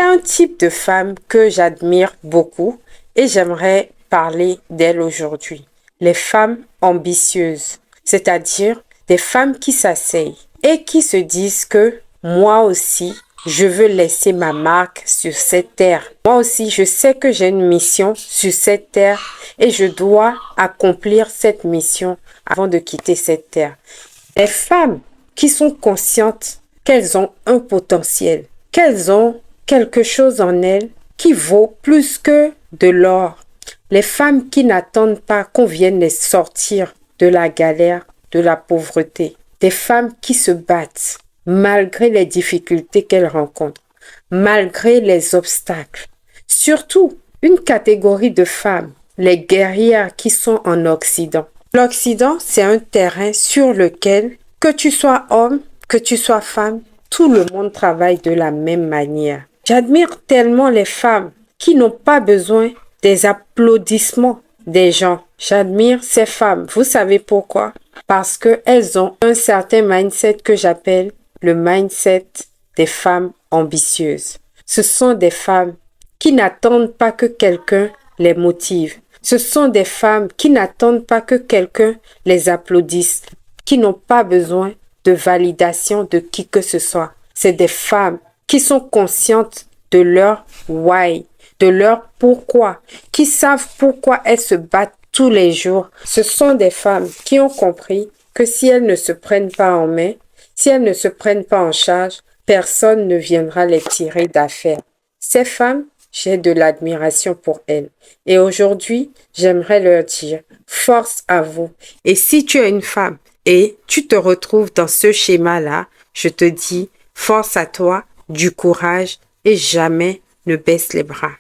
a un type de femme que j'admire beaucoup et j'aimerais parler d'elle aujourd'hui. Les femmes ambitieuses, c'est-à-dire des femmes qui s'asseyent et qui se disent que moi aussi, je veux laisser ma marque sur cette terre. Moi aussi, je sais que j'ai une mission sur cette terre et je dois accomplir cette mission avant de quitter cette terre. Les femmes qui sont conscientes qu'elles ont un potentiel, qu'elles ont quelque chose en elles qui vaut plus que de l'or. Les femmes qui n'attendent pas qu'on vienne les sortir de la galère, de la pauvreté. Des femmes qui se battent malgré les difficultés qu'elles rencontrent, malgré les obstacles. Surtout, une catégorie de femmes, les guerrières qui sont en Occident. L'Occident, c'est un terrain sur lequel, que tu sois homme, que tu sois femme, tout le monde travaille de la même manière. J'admire tellement les femmes qui n'ont pas besoin des applaudissements des gens. J'admire ces femmes. Vous savez pourquoi? Parce qu'elles ont un certain mindset que j'appelle le mindset des femmes ambitieuses. Ce sont des femmes qui n'attendent pas que quelqu'un les motive. Ce sont des femmes qui n'attendent pas que quelqu'un les applaudisse, qui n'ont pas besoin de validation de qui que ce soit. C'est des femmes qui sont conscientes de leur why, de leur pourquoi, qui savent pourquoi elles se battent tous les jours. Ce sont des femmes qui ont compris que si elles ne se prennent pas en main, si elles ne se prennent pas en charge, personne ne viendra les tirer d'affaire. Ces femmes, j'ai de l'admiration pour elles. Et aujourd'hui, j'aimerais leur dire, force à vous. Et si tu es une femme et tu te retrouves dans ce schéma-là, je te dis, force à toi, du courage et jamais ne baisse les bras.